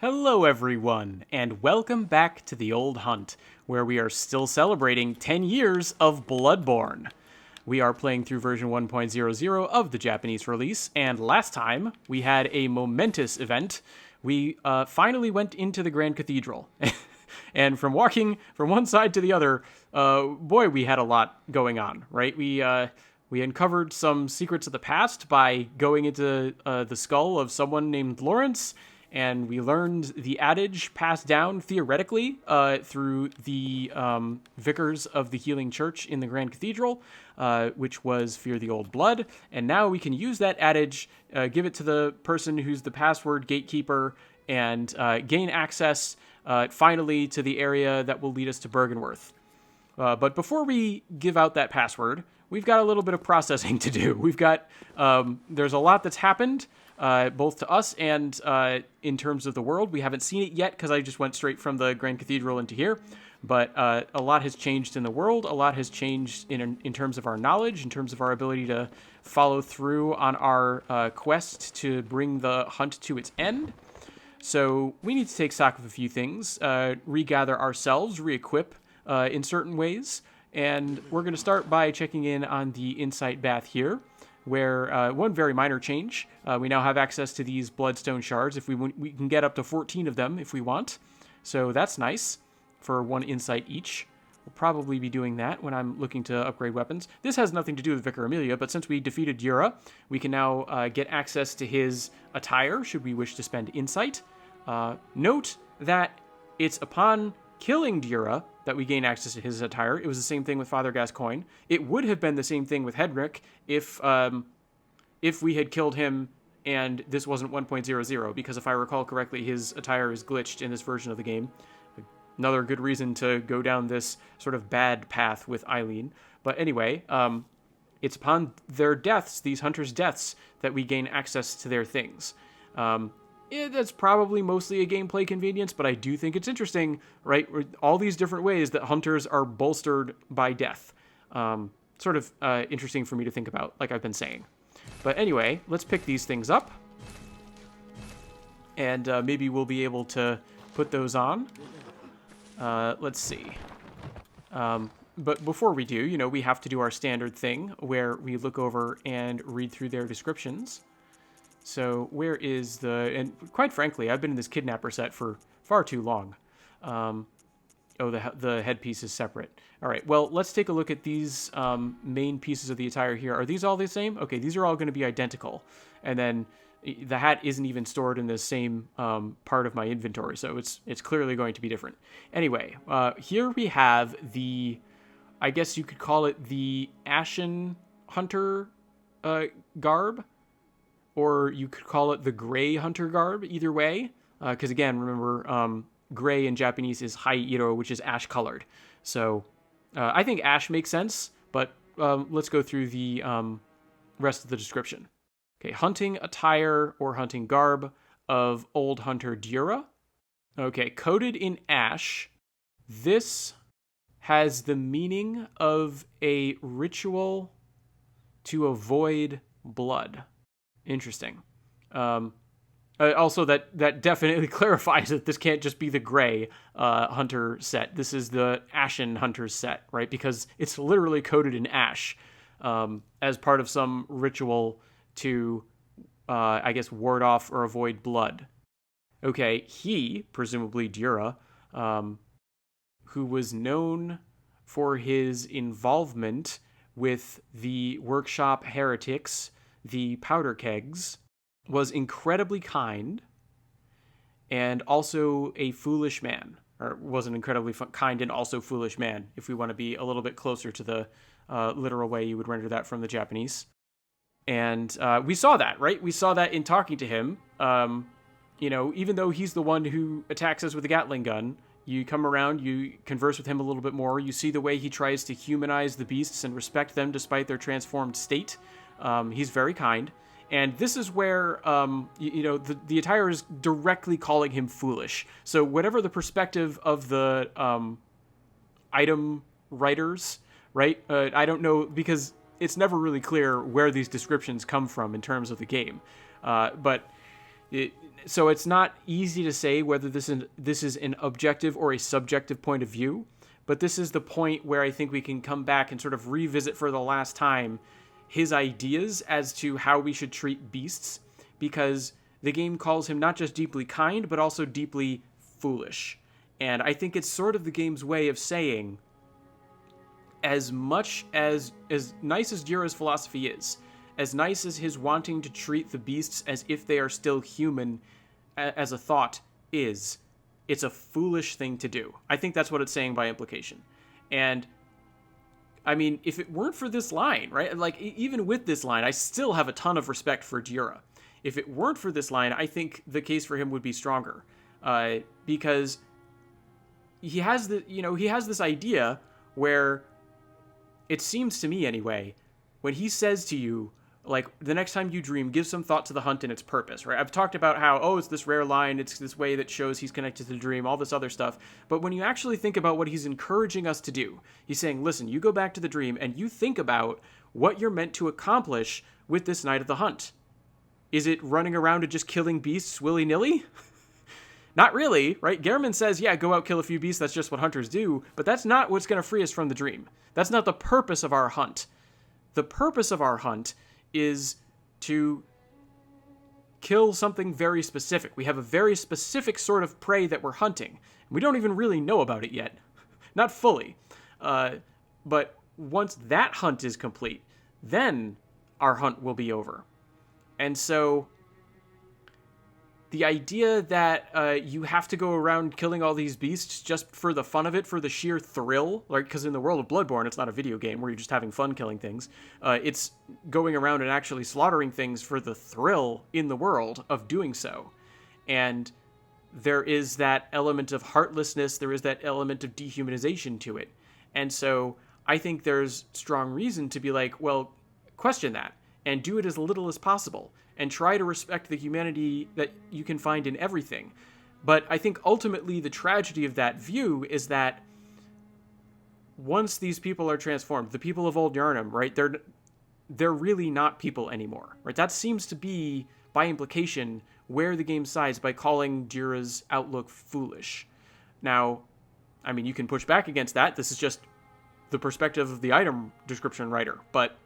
Hello everyone, and welcome back to The Old Hunt, where we are still celebrating 10 years of Bloodborne. We are playing through version 1.00 of the Japanese release, and last time we had a momentous event. We finally went into the Grand Cathedral. And from walking from one side to the other, boy, we had a lot going on, right? We uncovered some secrets of the past by going into the skull of someone named Lawrence, and we learned the adage passed down theoretically through the vicars of the Healing Church in the Grand Cathedral, which was Fear the Old Blood. And now we can use that adage, give it to the person who's the password gatekeeper, and gain access finally to the area that will lead us to Byrgenwerth. But before we give out that password, we've got a little bit of processing to do. We've got, there's a lot that's happened, both to us and in terms of the world. We haven't seen it yet because I just went straight from the Grand Cathedral into here. But a lot has changed in the world. A lot has changed in terms of our knowledge, in terms of our ability to follow through on our quest to bring the hunt to its end. So we need to take stock of a few things, regather ourselves, re-equip in certain ways. And we're going to start by checking in on the Insight Bath here, where one very minor change. We now have access to these Bloodstone shards. If we can get up to 14 of them if we want. So that's nice for one insight each. We'll probably be doing that when I'm looking to upgrade weapons. This has nothing to do with Vicar Amelia, but since we defeated Yura, we can now get access to his attire should we wish to spend insight. Note that it's upon killing Yura that we gain access to his attire. It was the same thing with Father Gascoigne. It would have been the same thing with Hedrick if we had killed him and this wasn't 1.00, because if I recall correctly, his attire is glitched in this version of the game. Another good reason to go down this sort of bad path with Eileen. But anyway, it's upon their deaths, these hunters' deaths, that we gain access to their things. That's probably mostly a gameplay convenience, but I do think it's interesting, right? All these different ways that hunters are bolstered by death. Sort of interesting for me to think about, like I've been saying. But anyway, let's pick these things up. And maybe we'll be able to put those on. Let's see. But before we do, we have to do our standard thing where we look over and read through their descriptions. So where is and quite frankly, I've been in this kidnapper set for far too long. The headpiece is separate. All right, well, let's take a look at these main pieces of the attire here. Are these all the same? Okay, these are all going to be identical. And then the hat isn't even stored in the same part of my inventory, so it's clearly going to be different. Anyway, here we have I guess you could call it the Ashen Hunter garb. Or you could call it the Gray Hunter garb, either way. Because again, remember, gray in Japanese is Hai-iro, which is ash-colored. So I think ash makes sense, but let's go through the rest of the description. Okay, hunting attire or hunting garb of Old Hunter Dura. Okay, coated in ash. This has the meaning of a ritual to avoid blood. Interesting. Also, that definitely clarifies that this can't just be the gray hunter set. This is the Ashen Hunter set, right? Because it's literally coated in ash as part of some ritual to, I guess, ward off or avoid blood. Okay, he, presumably Dura, who was known for his involvement with the workshop heretics, the powder kegs, was incredibly kind and also a foolish man. Or was an incredibly kind and also foolish man, if we want to be a little bit closer to the literal way you would render that from the Japanese. And we saw that, right? We saw that in talking to him. Even though he's the one who attacks us with a Gatling gun, you come around, you converse with him a little bit more, you see the way he tries to humanize the beasts and respect them despite their transformed state. He's very kind. And this is where, the attire is directly calling him foolish. So whatever the perspective of the item writers, right? I don't know, because it's never really clear where these descriptions come from in terms of the game. But So it's not easy to say whether this is an objective or a subjective point of view, but this is the point where I think we can come back and sort of revisit for the last time his ideas as to how we should treat beasts, because the game calls him not just deeply kind, but also deeply foolish. And I think it's sort of the game's way of saying, as nice as Jira's philosophy is, as nice as his wanting to treat the beasts as if they are still human as a thought is, it's a foolish thing to do. I think that's what it's saying by implication. And I mean, if it weren't for this line, right? Like, even with this line, I still have a ton of respect for Jira. If it weren't for this line, I think the case for him would be stronger. Because he has this idea where, it seems to me anyway, when he says to you, like, the next time you dream, give some thought to the hunt and its purpose, right? I've talked about how, it's this rare line, it's this way that shows he's connected to the dream, all this other stuff. But when you actually think about what he's encouraging us to do, he's saying, listen, you go back to the dream and you think about what you're meant to accomplish with this night of the hunt. Is it running around and just killing beasts willy-nilly? Not really, right? Gehrman says, yeah, go out, kill a few beasts, that's just what hunters do, but that's not what's going to free us from the dream. That's not the purpose of our hunt. The purpose of our hunt is to kill something very specific. We have a very specific sort of prey that we're hunting. We don't even really know about it yet. Not fully. But once that hunt is complete, then our hunt will be over. And so the idea that you have to go around killing all these beasts just for the fun of it, for the sheer thrill, like, because in the world of Bloodborne, it's not a video game where you're just having fun killing things. It's going around and actually slaughtering things for the thrill in the world of doing so. And there is that element of heartlessness, there is that element of dehumanization to it. And so I think there's strong reason to be like, well, question that and do it as little as possible. And try to respect the humanity that you can find in everything. But I think ultimately the tragedy of that view is that once these people are transformed, the people of Old Yharnam, right, they're really not people anymore, right? That seems to be, by implication, where the game sides by calling Jira's outlook foolish. Now, I mean, you can push back against that. This is just the perspective of the item description writer, but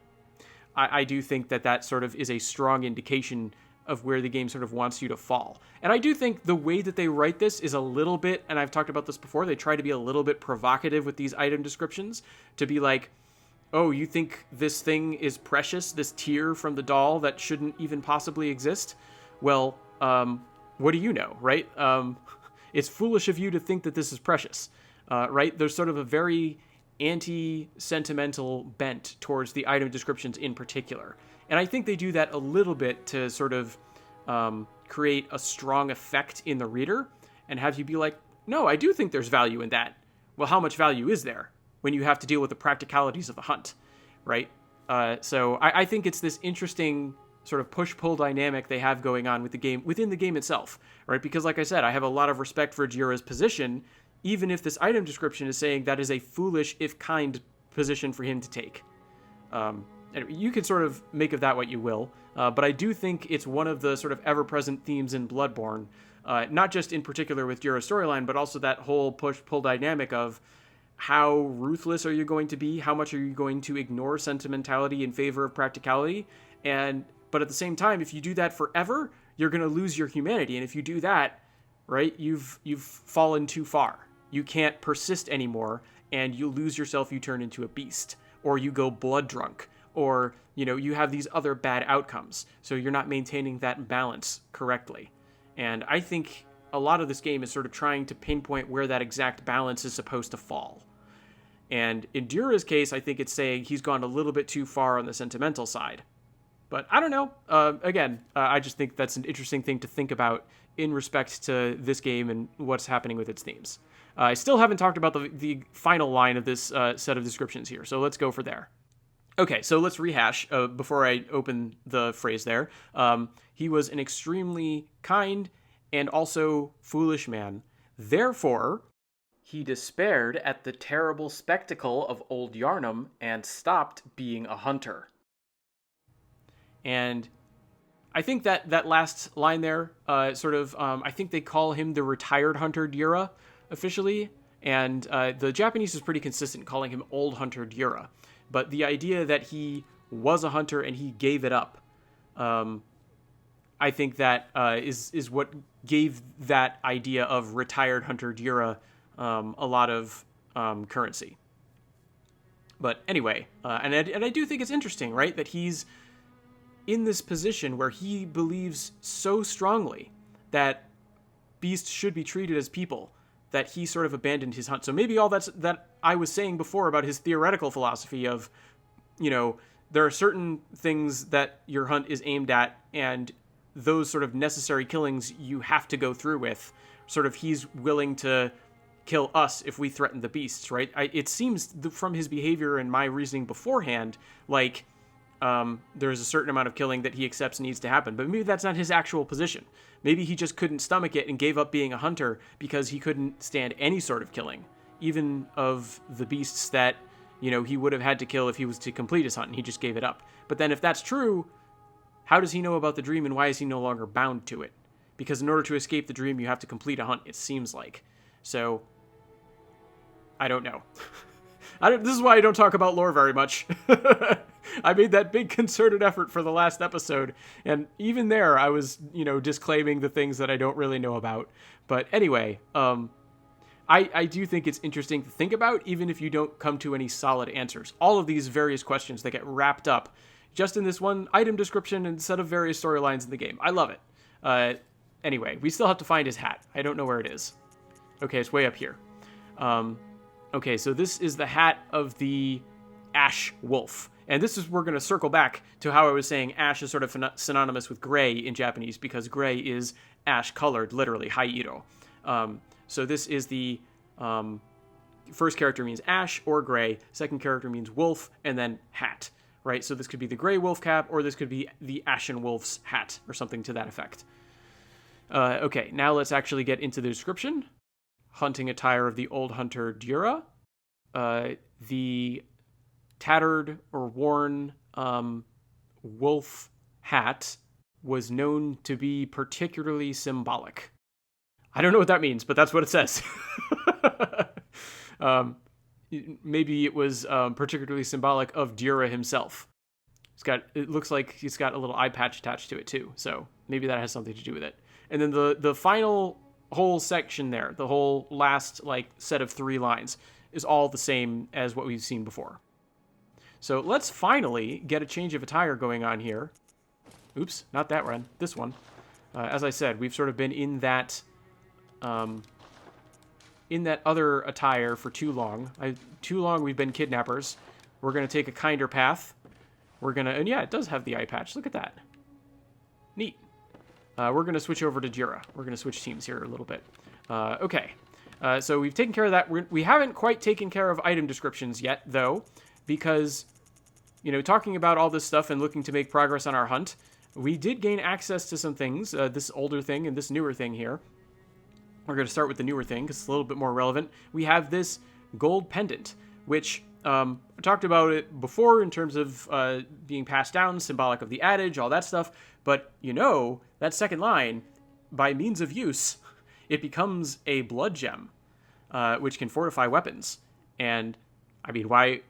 I do think that sort of is a strong indication of where the game sort of wants you to fall. And I do think the way that they write this is a little bit, and I've talked about this before, they try to be a little bit provocative with these item descriptions, to be like, oh, you think this thing is precious, this tear from the doll that shouldn't even possibly exist? Well, what do you know, right? It's foolish of you to think that this is precious, right? There's sort of a very anti-sentimental bent towards the item descriptions in particular. And I think they do that a little bit to sort of create a strong effect in the reader and have you be like, no, I do think there's value in that. Well, how much value is there when you have to deal with the practicalities of the hunt, right? So I think it's this interesting sort of push-pull dynamic they have going on with the game, within the game itself, right? Because like I said, I have a lot of respect for Jira's position, even if this item description is saying that is a foolish, if kind, position for him to take. And you can sort of make of that what you will, but I do think it's one of the sort of ever-present themes in Bloodborne, not just in particular with Jira's storyline, but also that whole push-pull dynamic of how ruthless are you going to be, how much are you going to ignore sentimentality in favor of practicality, but at the same time, if you do that forever, you're going to lose your humanity, and if you do that, right, you've fallen too far. You can't persist anymore, and you lose yourself, you turn into a beast, or you go blood drunk, or, you have these other bad outcomes, so you're not maintaining that balance correctly. And I think a lot of this game is sort of trying to pinpoint where that exact balance is supposed to fall. And in Jira's case, I think it's saying he's gone a little bit too far on the sentimental side. But I don't know. I just think that's an interesting thing to think about in respect to this game and what's happening with its themes. I still haven't talked about the final line of this set of descriptions here, so let's go for there. Okay, so let's rehash before I open the phrase there. He was an extremely kind and also foolish man. Therefore, he despaired at the terrible spectacle of Old Yharnam and stopped being a hunter. And I think that last line there, I think they call him the retired hunter Dura officially, and the Japanese is pretty consistent calling him old hunter Dura. But the idea that he was a hunter and he gave it up, I think that is what gave that idea of retired hunter Dura a lot of currency. But anyway, and I do think it's interesting, right, that he's in this position where he believes so strongly that beasts should be treated as people that he sort of abandoned his hunt. So maybe all that I was saying before about his theoretical philosophy of, there are certain things that your hunt is aimed at, and those sort of necessary killings you have to go through with. Sort of he's willing to kill us if we threaten the beasts, right? It seems from his behavior and my reasoning beforehand, like there's a certain amount of killing that he accepts needs to happen. But maybe that's not his actual position. Maybe he just couldn't stomach it and gave up being a hunter because he couldn't stand any sort of killing, even of the beasts that, he would have had to kill if he was to complete his hunt, and he just gave it up. But then if that's true, how does he know about the dream, and why is he no longer bound to it? Because in order to escape the dream, you have to complete a hunt, it seems like. So, I don't know. This is why I don't talk about lore very much. I made that big concerted effort for the last episode, and even there I was, disclaiming the things that I don't really know about. But anyway, I do think it's interesting to think about, even if you don't come to any solid answers. All of these various questions that get wrapped up just in this one item description instead of various storylines in the game. I love it. Anyway, we still have to find his hat. I don't know where it is. Okay, it's way up here. Okay, so this is the hat of the ash wolf. And we're going to circle back to how I was saying ash is sort of synonymous with gray in Japanese, because gray is ash-colored, literally, hairo. So this is the first character means ash or gray, second character means wolf, and then hat, right? So this could be the gray wolf cap, or this could be the ashen wolf's hat, or something to that effect. Okay, now let's actually get into the description. Hunting attire of the old hunter Dura. The tattered or worn wolf hat was known to be particularly symbolic. I don't know what that means, but that's what it says. Maybe it was particularly symbolic of Dura himself. It looks like he's got a little eye patch attached to it too, so maybe that has something to do with it. And then the final whole section there, the whole last set of 3 lines, is all the same as what we've seen before. So let's finally get a change of attire going on here. Oops, not that one, this one. As I said, we've sort of been in that other attire for too long. We've been kidnappers. We're going to take a kinder path. And yeah, it does have the eye patch. Look at that. Neat. We're going to switch over to Jira. We're going to switch teams here a little bit. Okay. So we've taken care of that. We haven't quite taken care of item descriptions yet, though, because, talking about all this stuff and looking to make progress on our hunt, we did gain access to some things, this older thing and this newer thing here. We're going to start with the newer thing because it's a little bit more relevant. We have this gold pendant, which I talked about it before in terms of being passed down, symbolic of the adage, all that stuff. But, that second line, by means of use, it becomes a blood gem, which can fortify weapons. And, I mean, why,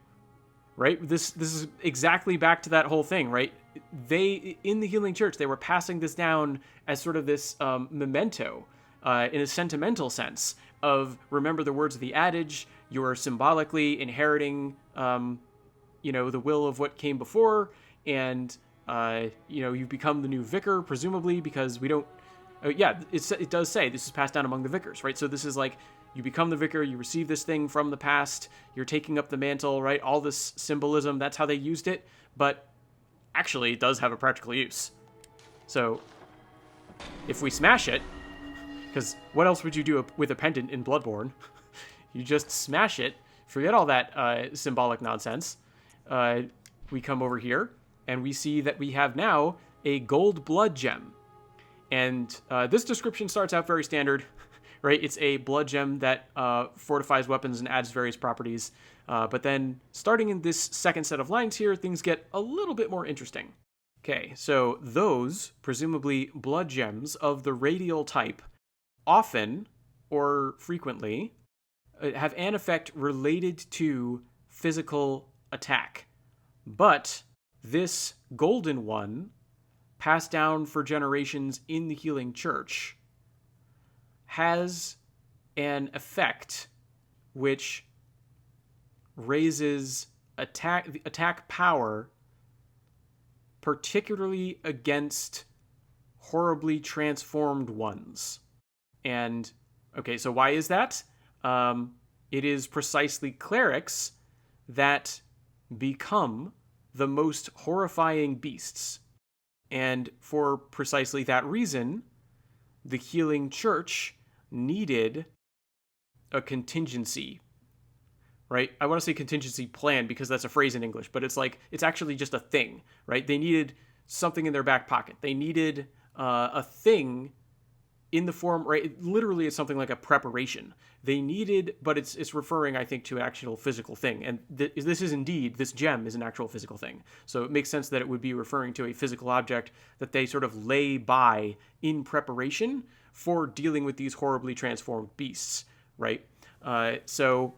right? This is exactly back to that whole thing, right? In the Healing Church, they were passing this down as sort of this memento, in a sentimental sense of, remember the words of the adage, you're symbolically inheriting, the will of what came before, and, you've become the new vicar, presumably, because we don't, it does say this is passed down among the vicars, right? So this is like, you become the vicar, you receive this thing from the past, you're taking up the mantle, right? All this symbolism, that's how they used it, but actually it does have a practical use. So, if we smash it, because what else would you do with a pendant in Bloodborne? You just smash it, forget all that symbolic nonsense. We come over here, and we see that we have now a gold blood gem. And this description starts out very standard, right? It's a blood gem that fortifies weapons and adds various properties. But then, starting in this second set of lines here, things get a little bit more interesting. Okay, so those, presumably blood gems of the radial type, often or frequently have an effect related to physical attack. But this golden one, passed down for generations in the healing church, has an effect which raises attack power, particularly against horribly transformed ones. And, okay, so why is that? It is precisely clerics that become the most horrifying beasts. And for precisely that reason, the healing church needed a contingency, right? I want to say contingency plan because that's a phrase in English, but it's like, it's actually just a thing, right? They needed something in their back pocket. They needed a thing in the form, right? Literally, it's something like a preparation. They needed, but it's referring, I think, to an actual physical thing. And this gem is an actual physical thing. So it makes sense that it would be referring to a physical object that they sort of lay by in preparation for dealing with these horribly transformed beasts, right? So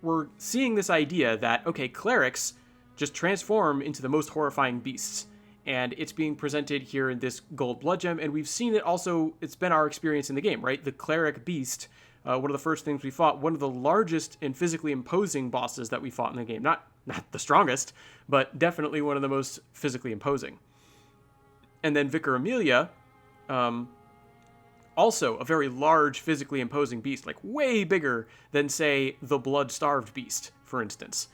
we're seeing this idea that, okay, clerics just transform into the most horrifying beasts. And it's being presented here in this gold blood gem, and we've seen it also, it's been our experience in the game, right? The cleric beast, one of the first things we fought, one of the largest and physically imposing bosses that we fought in the game. Not the strongest, but definitely one of the most physically imposing. And then Vicar Amelia, also a very large, physically imposing beast, like way bigger than, say, the blood-starved beast, for instance.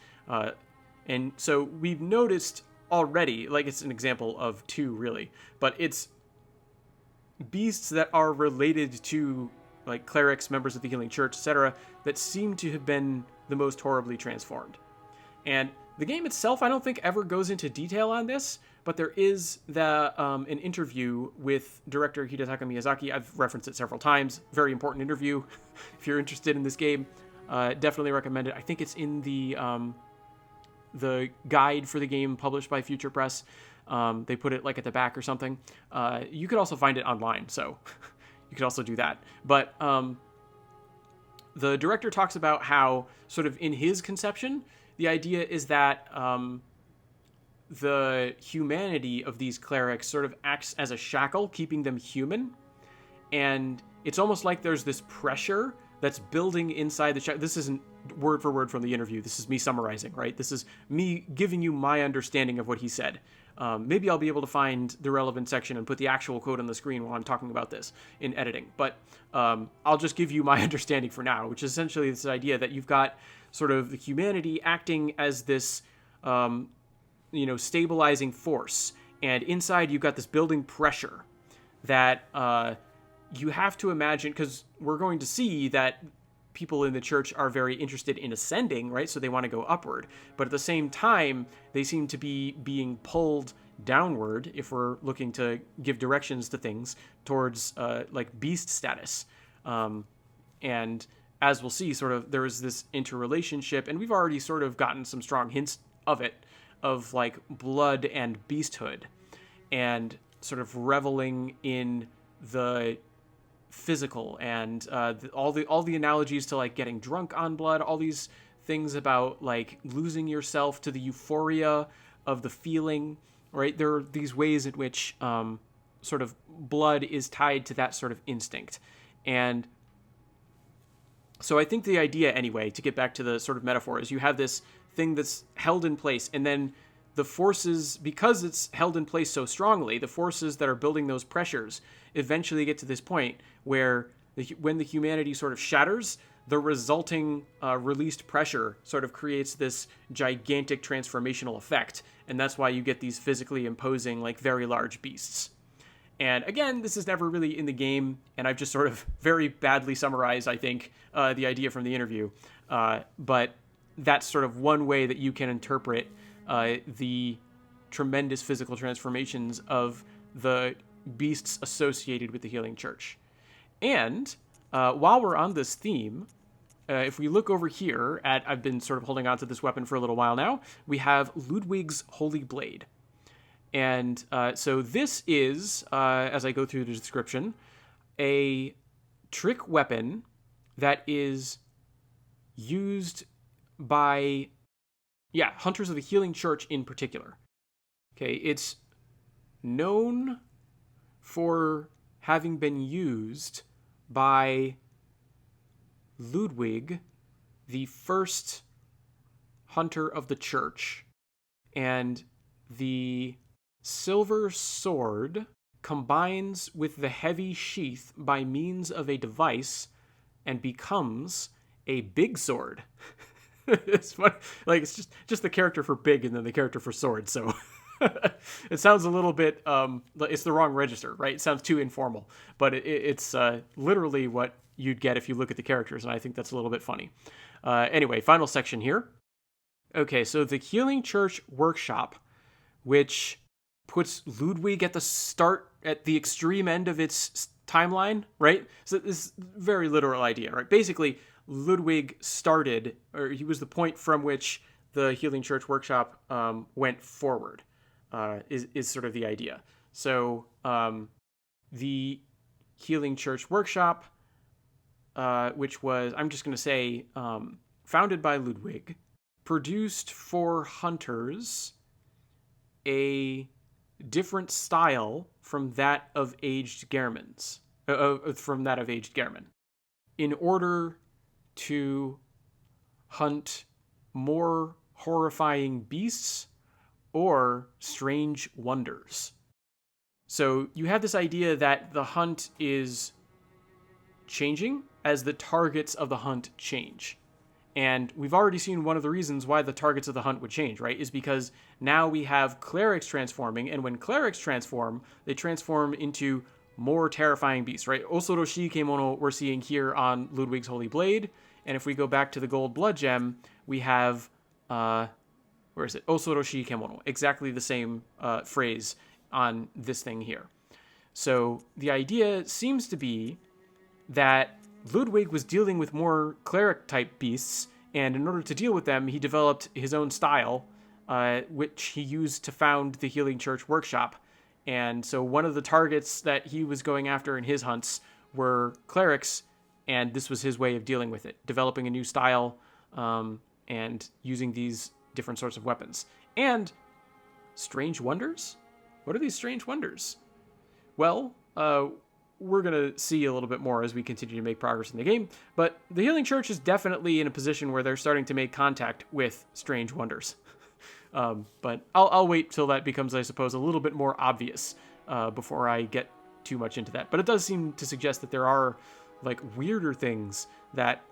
And so we've noticed already, like it's an example of two really, but it's beasts that are related to like clerics, members of the healing church, etc., that seem to have been the most horribly transformed. And the game itself, I don't think ever goes into detail on this, but there is an interview with director Hidetaka Miyazaki. I've referenced it several times. Very important interview. If you're interested in this game, definitely recommend it. I think it's in the guide for the game published by Future Press. They put it like at the back or something. You could also find it online, so you could also do that. But the director talks about how, sort of in his conception, the idea is that the humanity of these clerics sort of acts as a shackle, keeping them human. And it's almost like there's this pressure that's building inside the shackle. This isn't word for word from the interview. This is me summarizing, right? This is me giving you my understanding of what he said. Maybe I'll be able to find the relevant section and put the actual quote on the screen while I'm talking about this in editing. But I'll just give you my understanding for now, which is essentially this idea that you've got sort of the humanity acting as this, stabilizing force. And inside you've got this building pressure that you have to imagine, because we're going to see that people in the church are very interested in ascending, right? So they want to go upward. But at the same time, they seem to be being pulled downward, if we're looking to give directions to things, towards like beast status. And as we'll see, sort of there is this interrelationship, and we've already sort of gotten some strong hints of it, of like blood and beasthood, and sort of reveling in the physical, and all the analogies to like getting drunk on blood, all these things about like losing yourself to the euphoria of the feeling, right? There are these ways in which sort of blood is tied to that sort of instinct. And so I think the idea, anyway, to get back to the sort of metaphor, is you have this thing that's held in place, and then the forces, because it's held in place so strongly, the forces that are building those pressures eventually get to this point where when the humanity sort of shatters, the resulting released pressure sort of creates this gigantic transformational effect. And that's why you get these physically imposing, like, very large beasts. And again, this is never really in the game, and I've just sort of very badly summarized, I think, the idea from the interview. But that's sort of one way that you can interpret the tremendous physical transformations of the beasts associated with the healing church. And while we're on this theme, if we look over here I've been sort of holding on to this weapon for a little while now, we have Ludwig's Holy Blade. And so this is, as I go through the description, a trick weapon that is used by, hunters of the Healing Church in particular. Okay, it's known for having been used by Ludwig, the first hunter of the church, and the silver sword combines with the heavy sheath by means of a device and becomes a big sword. It's fun. Like, it's just the character for big and then the character for sword, so it sounds a little bit it's the wrong register, right? It sounds too informal, but it's literally what you'd get if you look at the characters, and I think that's a little bit funny. Anyway, final section here. Okay, so the Healing Church Workshop, which puts Ludwig at the extreme end of its timeline, right? So this very literal idea, right? Basically, Ludwig started, or he was the point from which the Healing Church Workshop went forward, is sort of the idea. So the Healing Church Workshop, which was, I'm just going to say, founded by Ludwig, produced for hunters a different style from that of aged Gehrmans, in order to hunt more horrifying beasts or strange wonders. So you have this idea that the hunt is changing as the targets of the hunt change. And we've already seen one of the reasons why the targets of the hunt would change, right? Is because now we have clerics transforming, and when clerics transform, they transform into more terrifying beasts, right? Osoroshi Kemono we're seeing here on Ludwig's Holy Blade, and if we go back to the gold blood gem, we have, where is it? Osoroshi Kemono, exactly the same phrase on this thing here. So the idea seems to be that Ludwig was dealing with more cleric-type beasts, and in order to deal with them, he developed his own style, which he used to found the Healing Church Workshop. And so one of the targets that he was going after in his hunts were clerics, and this was his way of dealing with it, developing a new style and using these different sorts of weapons. And strange wonders? What are these strange wonders? Well, we're going to see a little bit more as we continue to make progress in the game, but the Healing Church is definitely in a position where they're starting to make contact with strange wonders. But I'll wait till that becomes, I suppose, a little bit more obvious before I get too much into that. But it does seem to suggest that there are like weirder things that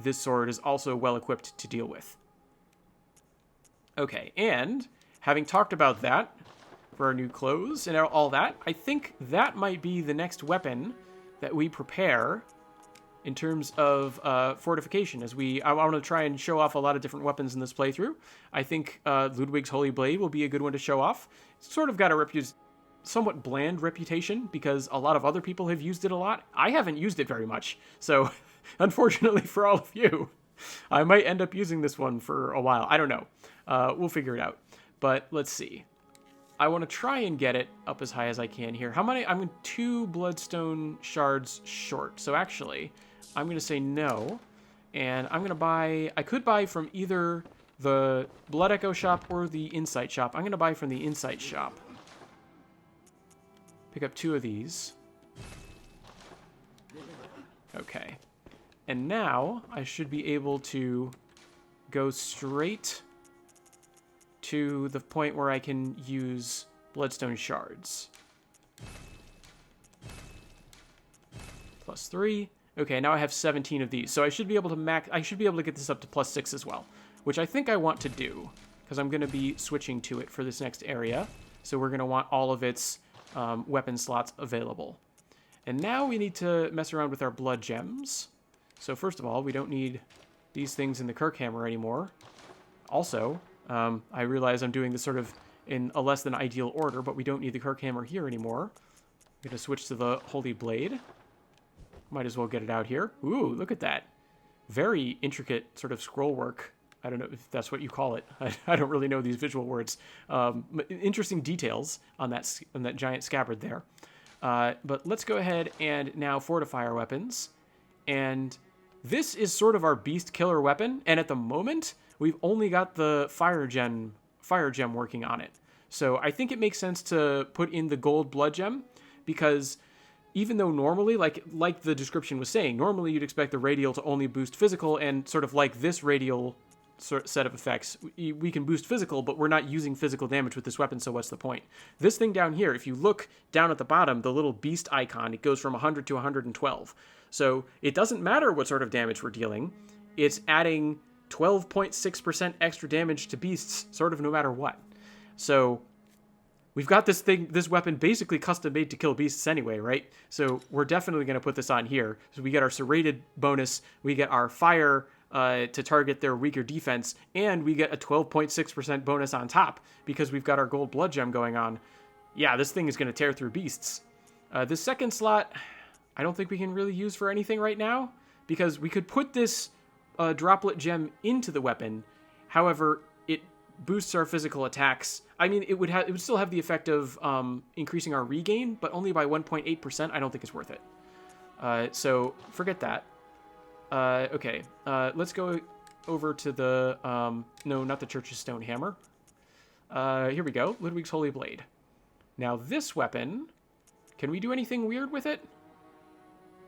this sword is also well equipped to deal with. Okay, and having talked about that, for our new clothes and all that, I think that might be the next weapon that we prepare in terms of fortification. I want to try and show off a lot of different weapons in this playthrough. I think Ludwig's Holy Blade will be a good one to show off. It's sort of got a somewhat bland reputation because a lot of other people have used it a lot. I haven't used it very much, so unfortunately for all of you, I might end up using this one for a while. I don't know. We'll figure it out. But let's see. I want to try and get it up as high as I can here. How many? I'm 2 bloodstone shards short. So actually, I'm going to say no. And I'm going to buy... I could buy from either the Blood Echo shop or the Insight shop. I'm going to buy from the Insight shop. Pick up 2 of these. Okay. And now I should be able to go straight to the point where I can use bloodstone shards. +3. Okay, now I have 17 of these. So I should be able to get this up to +6 as well, which I think I want to do because I'm going to be switching to it for this next area. So we're going to want all of its weapon slots available. And now we need to mess around with our blood gems. So first of all, we don't need these things in the Kirkhammer anymore. Also, I realize I'm doing this sort of in a less than ideal order, but we don't need the Kirkhammer here anymore. I'm going to switch to the Holy Blade. Might as well get it out here. Ooh, look at that. Very intricate sort of scroll work I don't know if that's what you call it. I don't really know these visual words. Interesting details on that giant scabbard there. But let's go ahead and now fortify our weapons. And this is sort of our beast killer weapon. And at the moment, we've only got the fire gem working on it. So I think it makes sense to put in the gold blood gem, because even though normally, like the description was saying, normally you'd expect the radial to only boost physical, and sort of like this radial set of effects, we can boost physical, but we're not using physical damage with this weapon, so what's the point? This thing down here, if you look down at the bottom, the little beast icon, it goes from 100 to 112. So it doesn't matter what sort of damage we're dealing. It's adding 12.6% extra damage to beasts, sort of no matter what. So we've got this weapon basically custom made to kill beasts anyway, right? So we're definitely going to put this on here. So we get our serrated bonus, we get our fire to target their weaker defense, and we get a 12.6% bonus on top because we've got our gold blood gem going on. Yeah, this thing is going to tear through beasts. This second slot, I don't think we can really use for anything right now, because we could put this droplet gem into the weapon. However, it boosts our physical attacks. I mean, it would still have the effect of increasing our regain, but only by 1.8%. I don't think it's worth it. So forget that. Okay, let's go over to the, no, not the Church's Stone Hammer. Here we go, Ludwig's Holy Blade. Now this weapon, can we do anything weird with it?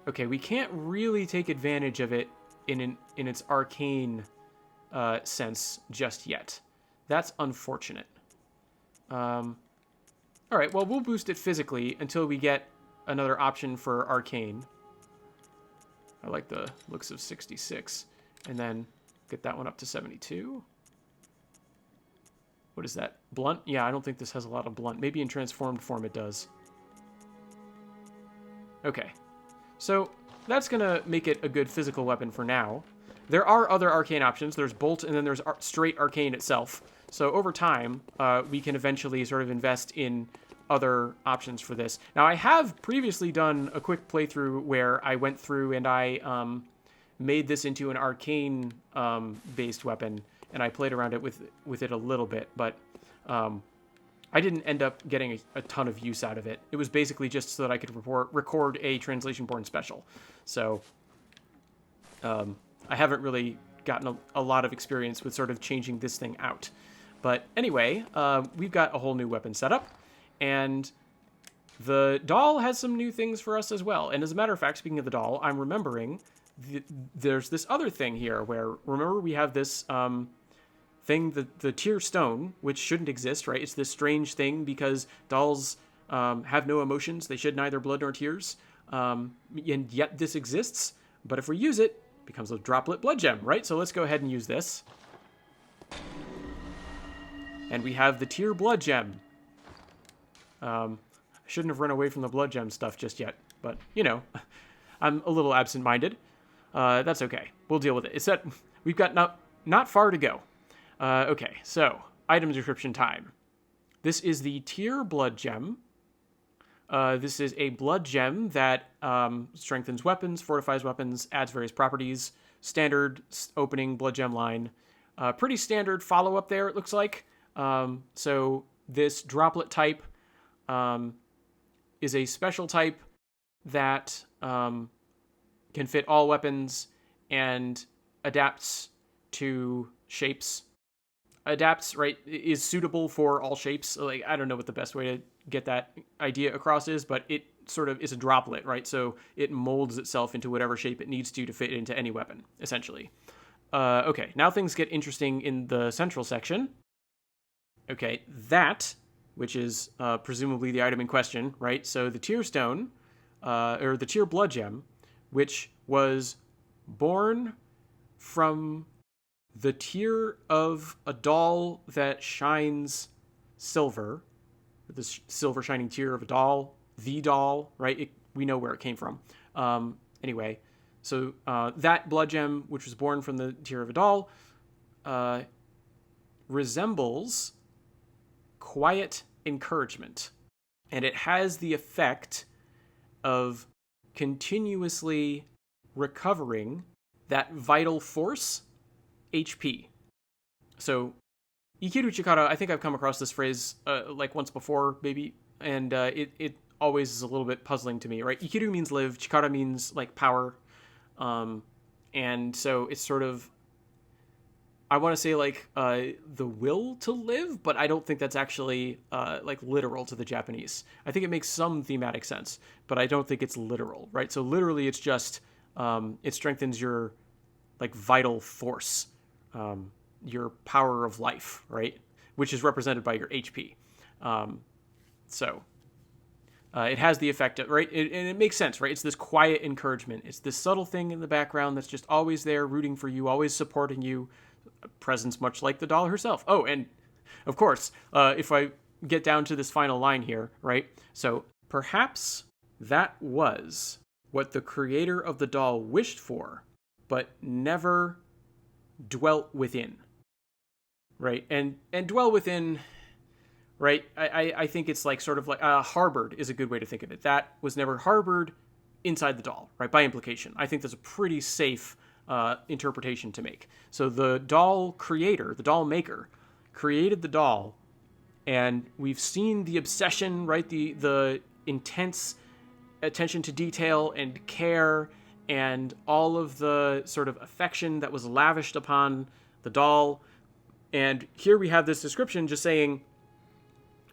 Okay, we can't really take advantage of it in its arcane sense just yet. That's unfortunate. All right, well, we'll boost it physically until we get another option for arcane. I like the looks of 66. And then get that one up to 72. What is that? Blunt? Yeah, I don't think this has a lot of blunt. Maybe in transformed form it does. Okay. So that's going to make it a good physical weapon for now. There are other arcane options. There's Bolt, and then there's straight arcane itself. So over time, we can eventually sort of invest in other options for this. Now, I have previously done a quick playthrough where I went through and I made this into an arcane based weapon, and I played around it with it a little bit, but I didn't end up getting a ton of use out of it. It was basically just so that I could record a Translation-Born special. So I haven't really gotten a lot of experience with sort of changing this thing out. But anyway, we've got a whole new weapon setup, and the doll has some new things for us as well. And as a matter of fact, speaking of the doll, I'm remembering there's this other thing here where, remember, we have this thing, the tear stone, which shouldn't exist, right? It's this strange thing because dolls have no emotions. They shed neither blood nor tears. And yet this exists. But if we use it, it becomes a droplet blood gem, right? So let's go ahead and use this. And we have the tear blood gem. I shouldn't have run away from the blood gem stuff just yet. But, you know, I'm a little absent-minded. That's okay. We'll deal with it. It's that we've got not far to go. Okay, so item description time. This is the Tear Blood Gem. This is a blood gem that strengthens weapons, fortifies weapons, adds various properties. Standard opening blood gem line. Pretty standard follow-up there, it looks like. So this droplet type is a special type that can fit all weapons and adapts to shapes. Adapts, right, is suitable for all shapes. Like, I don't know what the best way to get that idea across is, but it sort of is a droplet, right? So it molds itself into whatever shape it needs to fit into any weapon, essentially. Okay, now things get interesting in the central section. Okay, that, which is presumably the item in question, right? So the Tear Stone, or the Tear Blood Gem, which was born from the tear of a doll that shines silver. The silver shining tear of a doll, the doll, right? We know where it came from. Anyway, so that blood gem, which was born from the tear of a doll, resembles quiet encouragement. And it has the effect of continuously recovering that vital force, HP. So Ikiru Chikara, I think I've come across this phrase like once before, maybe, and it always is a little bit puzzling to me, right? Ikiru means live, Chikara means like power, and so it's sort of, I want to say like the will to live, but I don't think that's actually like literal to the Japanese. I think it makes some thematic sense, but I don't think it's literal, right? So literally, it's just it strengthens your like vital force, your power of life, right? Which is represented by your HP. So it has the effect of, right? And it makes sense, right? It's this quiet encouragement. It's this subtle thing in the background that's just always there, rooting for you, always supporting you. A presence much like the doll herself. Oh, and of course, if I get down to this final line here, right? So perhaps that was what the creator of the doll wished for, but never dwelt within, right? And dwell within, right? I think it's like sort of like harbored is a good way to think of it. That was never harbored inside the doll, right? By implication. I think that's a pretty safe interpretation to make. So the doll creator, the doll maker, created the doll, and we've seen the obsession, right? The intense attention to detail and care and all of the sort of affection that was lavished upon the doll. And here we have this description just saying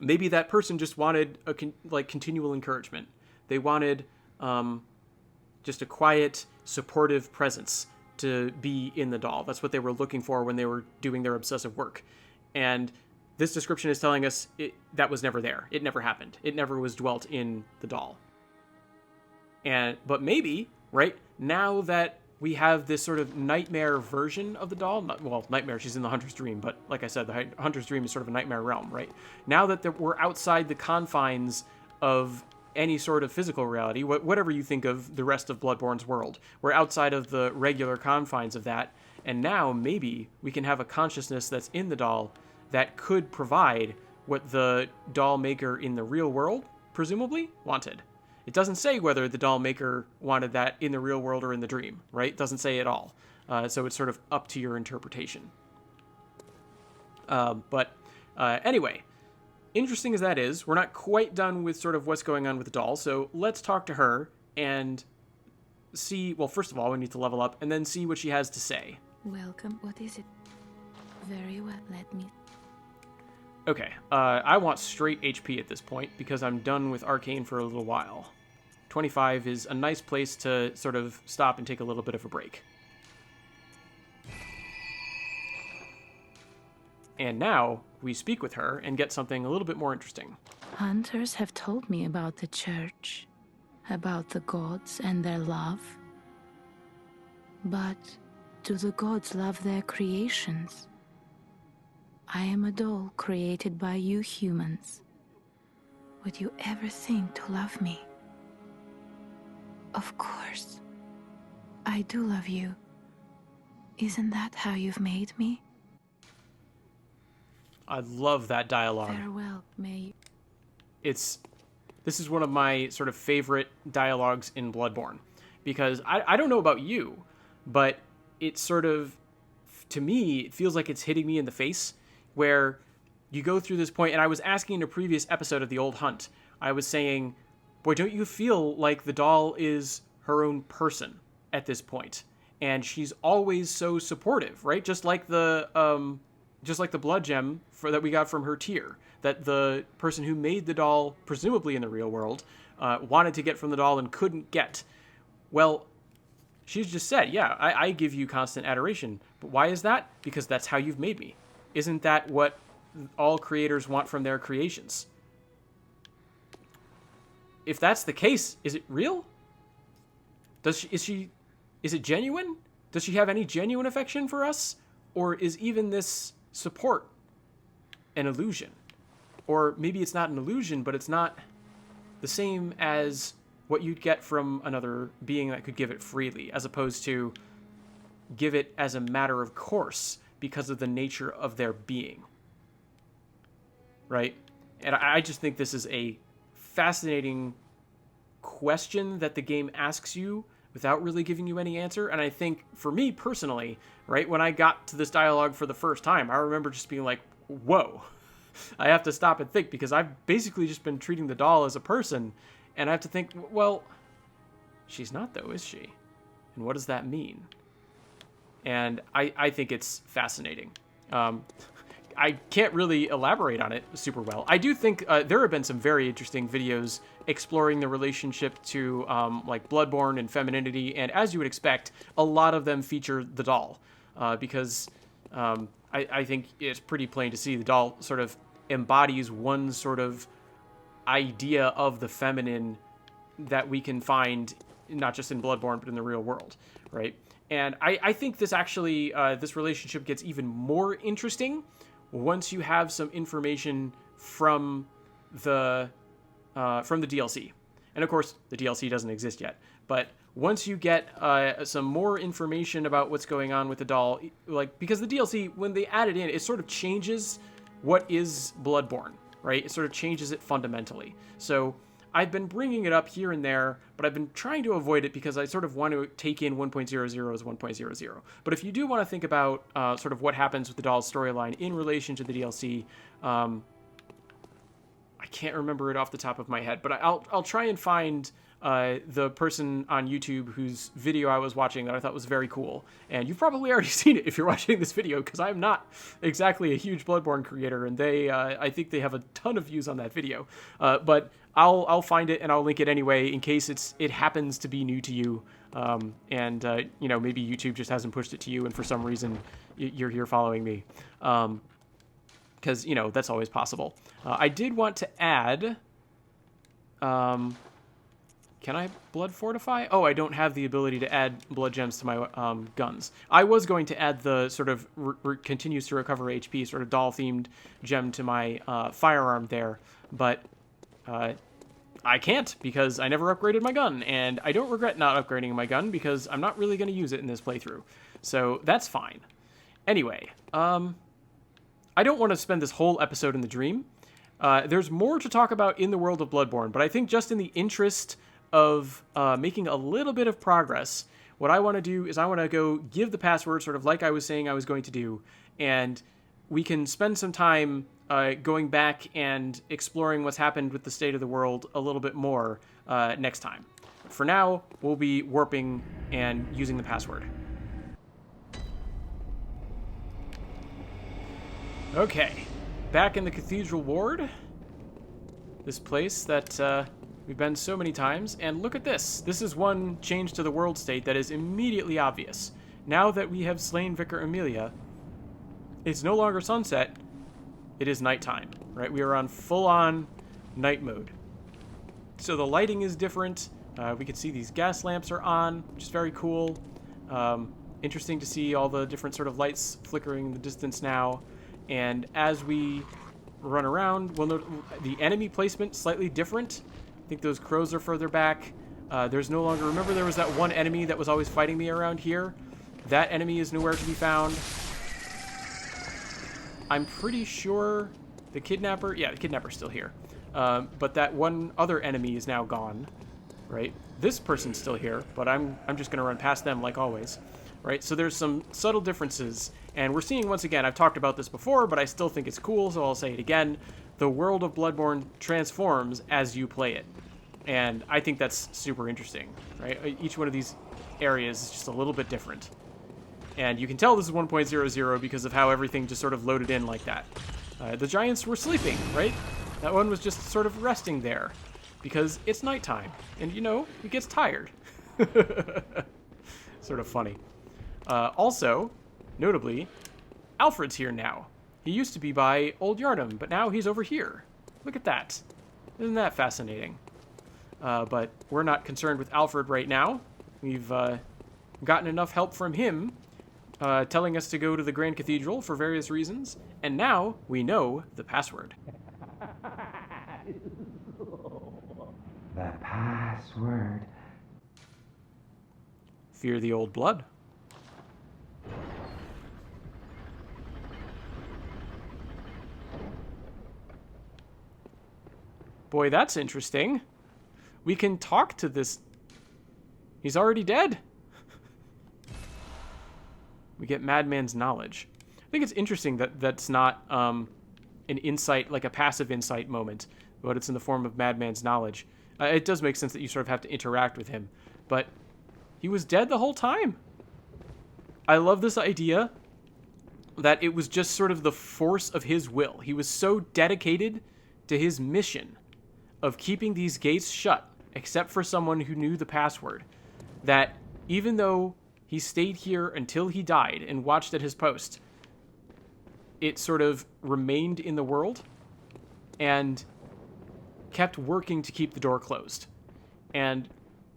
maybe that person just wanted continual encouragement. They wanted just a quiet, supportive presence to be in the doll. That's what they were looking for when they were doing their obsessive work. And this description is telling us that was never there. It never happened. It never was dwelt in the doll. But maybe, right, now that we have this sort of nightmare version of the doll, nightmare, she's in the Hunter's Dream, but like I said, the Hunter's Dream is sort of a nightmare realm, right? Now that we're outside the confines of any sort of physical reality, whatever you think of the rest of Bloodborne's world, we're outside of the regular confines of that, and now maybe we can have a consciousness that's in the doll that could provide what the doll maker in the real world presumably wanted. It doesn't say whether the doll maker wanted that in the real world or in the dream, right? It doesn't say at all. So it's sort of up to your interpretation. Anyway, interesting as that is, we're not quite done with sort of what's going on with the doll, so let's talk to her and see, well, first of all, we need to level up, and then see what she has to say. Welcome. What is it? Very well, let me... Okay, I want straight HP at this point, because I'm done with Arcane for a little while. 25 is a nice place to sort of stop and take a little bit of a break. And now, we speak with her and get something a little bit more interesting. Hunters have told me about the church, about the gods and their love. But do the gods love their creations? I am a doll created by you humans. Would you ever think to love me? Of course. I do love you. Isn't that how you've made me? I love that dialogue. Farewell, may... This is one of my sort of favorite dialogues in Bloodborne. Because I don't know about you, but it sort of, to me, it feels like it's hitting me in the face, where you go through this point, and I was asking in a previous episode of The Old Hunt, I was saying, boy, don't you feel like the doll is her own person at this point? And she's always so supportive, right? Just like the blood gem that we got from her tear, that the person who made the doll, presumably in the real world, wanted to get from the doll and couldn't get. Well, she's just said, yeah, I give you constant adoration. But why is that? Because that's how you've made me. Isn't that what all creators want from their creations? If that's the case, is it real? Is it genuine? Does she have any genuine affection for us? Or is even this support an illusion? Or maybe it's not an illusion, but it's not the same as what you'd get from another being that could give it freely, as opposed to give it as a matter of course because of the nature of their being. Right? And I just think this is a fascinating question that the game asks you without really giving you any answer. And I think for me personally, right, when I got to this dialogue for the first time, I remember just being like, whoa, I have to stop and think, because I've basically just been treating the doll as a person, and I have to think, well, she's not though, is she? And what does that mean? And I think it's fascinating. I can't really elaborate on it super well. I do think there have been some very interesting videos exploring the relationship to like Bloodborne and femininity, and as you would expect, a lot of them feature the doll, because I think it's pretty plain to see the doll sort of embodies one sort of idea of the feminine that we can find not just in Bloodborne, but in the real world, right? And I think this actually, this relationship gets even more interesting once you have some information from the DLC. And of course, the DLC doesn't exist yet. But once you get some more information about what's going on with the doll, like, because the DLC, when they add it in, it sort of changes what is Bloodborne, right? It sort of changes it fundamentally. So I've been bringing it up here and there, but I've been trying to avoid it because I sort of want to take in 1.00 as 1.00. But if you do want to think about sort of what happens with the doll's storyline in relation to the DLC, I can't remember it off the top of my head, but I'll try and find the person on YouTube whose video I was watching that I thought was very cool. And you've probably already seen it if you're watching this video, because I'm not exactly a huge Bloodborne creator, and I think they have a ton of views on that video. But I'll find it and I'll link it anyway in case it happens to be new to you, and you know, maybe YouTube just hasn't pushed it to you, and for some reason you're here following me, because you know that's always possible. I did want to add. Can I blood fortify? Oh, I don't have the ability to add blood gems to my guns. I was going to add the sort of continues to recover HP, sort of doll-themed gem to my firearm there, but I can't because I never upgraded my gun, and I don't regret not upgrading my gun because I'm not really going to use it in this playthrough. So that's fine. Anyway, I don't want to spend this whole episode in the dream. There's more to talk about in the world of Bloodborne, but I think just in the interest of making a little bit of progress, what I want to do is I want to go give the password, sort of like I was saying I was going to do, and we can spend some time going back and exploring what's happened with the state of the world a little bit more next time. But for now, we'll be warping and using the password. Okay, back in the Cathedral Ward. This place that we've been so many times, and look at this. This is one change to the world state that is immediately obvious. Now that we have slain Vicar Amelia, it's no longer sunset, it is nighttime, right? We are on full-on night mode. So the lighting is different. We can see these gas lamps are on, which is very cool. Interesting to see all the different sort of lights flickering in the distance now. And as we run around, well, the enemy placement slightly different. I think those crows are further back. There's no longer... Remember there was that one enemy that was always fighting me around here? That enemy is nowhere to be found. I'm pretty sure the kidnapper... Yeah, the kidnapper's still here. But that one other enemy is now gone, right? This person's still here, but I'm just going to run past them like always, right? So there's some subtle differences, and we're seeing, once again, I've talked about this before, but I still think it's cool, so I'll say it again. The world of Bloodborne transforms as you play it, and I think that's super interesting, right? Each one of these areas is just a little bit different. And you can tell this is 1.00 because of how everything just sort of loaded in like that. The giants were sleeping, right? That one was just sort of resting there because it's nighttime. And, you know, it gets tired. Sort of funny. Also, notably, Alfred's here now. He used to be by Old Yharnam, but now he's over here. Look at that. Isn't that fascinating? But we're not concerned with Alfred right now. We've gotten enough help from him telling us to go to the Grand Cathedral for various reasons, and now we know the password. The password. Fear the old blood. Boy, that's interesting. We can talk to this He's already dead. We get Madman's Knowledge. I think it's interesting that that's not an insight, like a passive insight moment, but it's in the form of Madman's Knowledge. It does make sense that you sort of have to interact with him, but he was dead the whole time. I love this idea that it was just sort of the force of his will. He was so dedicated to his mission of keeping these gates shut, except for someone who knew the password, that even though he stayed here until he died and watched at his post, it sort of remained in the world and kept working to keep the door closed. And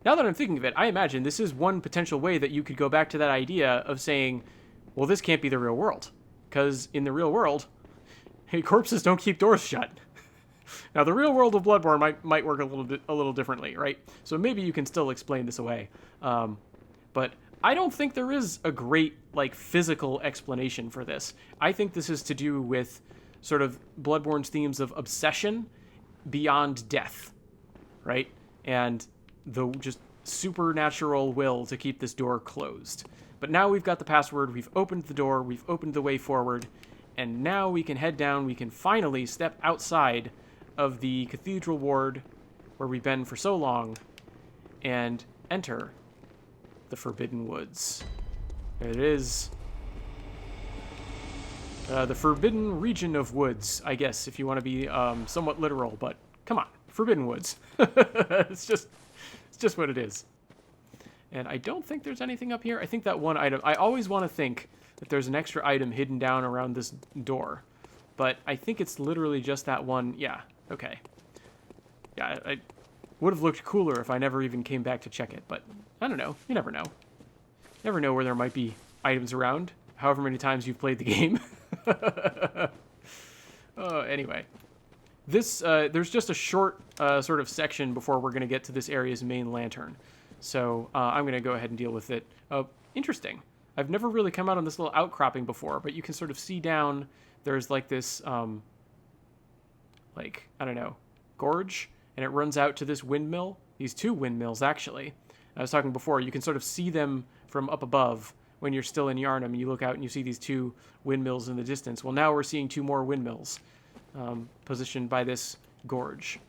now that I'm thinking of it, I imagine this is one potential way that you could go back to that idea of saying, well, this can't be the real world. Because in the real world, hey, corpses don't keep doors shut. Now, the real world of Bloodborne might work a little differently, right? So maybe you can still explain this away. But I don't think there is a great, like, physical explanation for this. I think this is to do with sort of Bloodborne's themes of obsession beyond death, right? And the just supernatural will to keep this door closed. But now we've got the password, we've opened the door, we've opened the way forward, and now we can head down, we can finally step outside of the cathedral ward where we've been for so long and enter the Forbidden Woods. There it is. The Forbidden Region of Woods, I guess, if you want to be somewhat literal, but come on, Forbidden Woods. It's just what it is. And I don't think there's anything up here. I think that one item, I always want to think that there's an extra item hidden down around this door, but I think it's literally just that one. Yeah, okay. Yeah, I would have looked cooler if I never even came back to check it, but I don't know. You never know. Never know where there might be items around, however many times you've played the game. Anyway. There's just a short sort of section before we're going to get to this area's main lantern. So I'm going to go ahead and deal with it. Interesting. I've never really come out on this little outcropping before, but you can sort of see down, there's like this, like, I don't know, gorge, and it runs out to this windmill. These two windmills, actually. I was talking before, you can sort of see them from up above when you're still in Yharnam, and you look out and you see these two windmills in the distance. Well, now we're seeing two more windmills positioned by this gorge,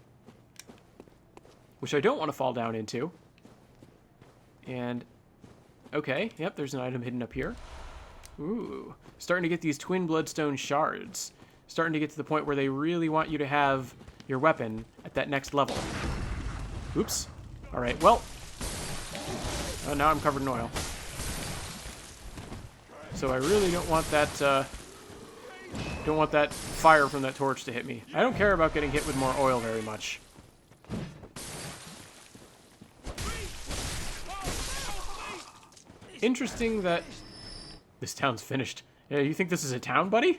which I don't want to fall down into. And, okay, yep, there's an item hidden up here. Ooh, starting to get these twin bloodstone shards. Starting to get to the point where they really want you to have your weapon at that next level. Oops. All right, well, now I'm covered in oil. So I really don't want that, fire from that torch to hit me. I don't care about getting hit with more oil very much. Interesting that this town's finished. Yeah, you think this is a town, buddy?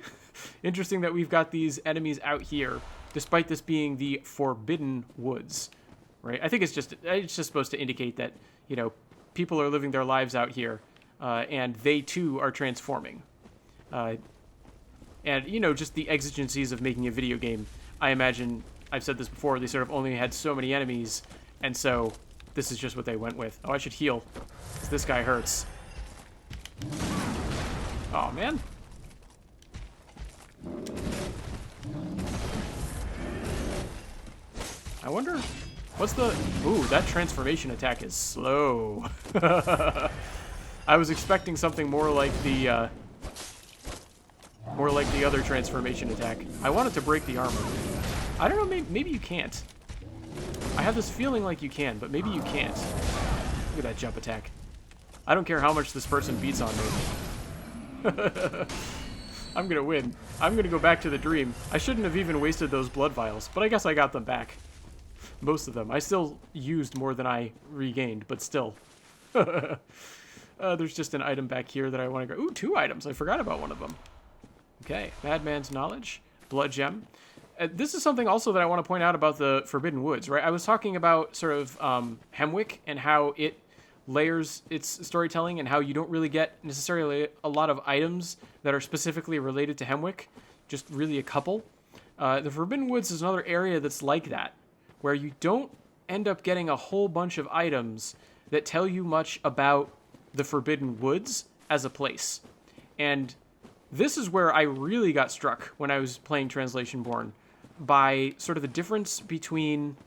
Interesting that we've got these enemies out here, despite this being the Forbidden Woods, right? I think it's just supposed to indicate that, you know, people are living their lives out here, and they too are transforming. And, you know, just the exigencies of making a video game. I imagine, I've said this before, they sort of only had so many enemies, and so this is just what they went with. Oh, I should heal, 'cause this guy hurts. Oh, man. I wonder, what's the... Ooh, that transformation attack is slow. I was expecting something more like the other transformation attack. I wanted to break the armor. I don't know, maybe you can't. I have this feeling like you can, but maybe you can't. Look at that jump attack. I don't care how much this person beats on me. I'm gonna win. I'm gonna go back to the dream. I shouldn't have even wasted those blood vials, but I guess I got them back. Most of them. I still used more than I regained, but still. There's just an item back here that I want to go... Ooh, 2 items. I forgot about one of them. Okay, Madman's Knowledge, Blood Gem. This is something also that I want to point out about the Forbidden Woods, right? I was talking about sort of Hemwick and how it layers its storytelling and how you don't really get necessarily a lot of items that are specifically related to Hemwick, just really a couple. The Forbidden Woods is another area that's like that, where you don't end up getting a whole bunch of items that tell you much about the Forbidden Woods as a place. And this is where I really got struck when I was playing Translation Born, by sort of the difference between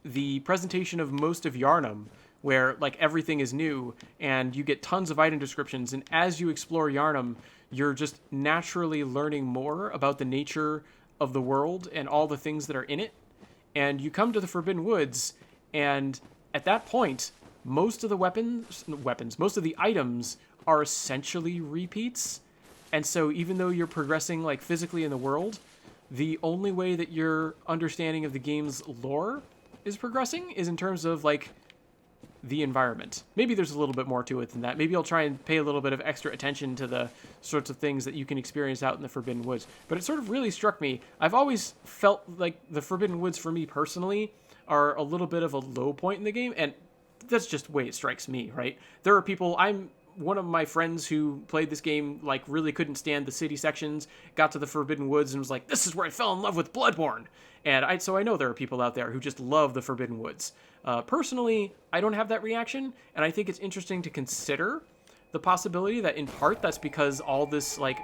the presentation of most of Yharnam, where like everything is new and you get tons of item descriptions, and as you explore Yharnam, you're just naturally learning more about the nature of the world and all the things that are in it. And you come to the Forbidden Woods, and at that point, most of the most of the items are essentially repeats. And so even though you're progressing like physically in the world, the only way that your understanding of the game's lore is progressing is in terms of like the environment. Maybe there's a little bit more to it than that. Maybe I'll try and pay a little bit of extra attention to the sorts of things that you can experience out in the Forbidden Woods. But it sort of really struck me. I've always felt like the Forbidden Woods for me personally are a little bit of a low point in the game, and that's just the way it strikes me, right? There are people, one of my friends who played this game like really couldn't stand the city sections, got to the Forbidden Woods and was like, this is where I fell in love with Bloodborne. And so I know there are people out there who just love the Forbidden Woods. Personally, I don't have that reaction, and I think it's interesting to consider the possibility that in part that's because all this like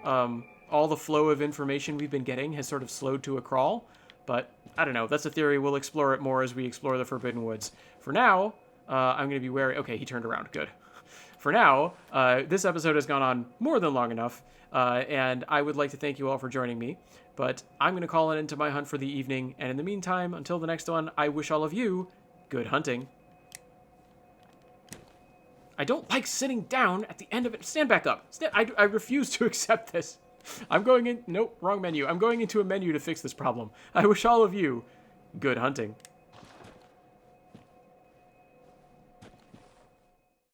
all the flow of information we've been getting has sort of slowed to a crawl. But I don't know, that's a theory. We'll explore it more as we explore the Forbidden Woods. For now, I'm going to be wary. Okay, he turned around. Good. For now, this episode has gone on more than long enough, and I would like to thank you all for joining me, but I'm going to call it into my hunt for the evening, and in the meantime, until the next one, I wish all of you good hunting. I don't like sitting down at the end of it. Stand back up. I refuse to accept this. I'm going in... Nope, wrong menu. I'm going into a menu to fix this problem. I wish all of you good hunting.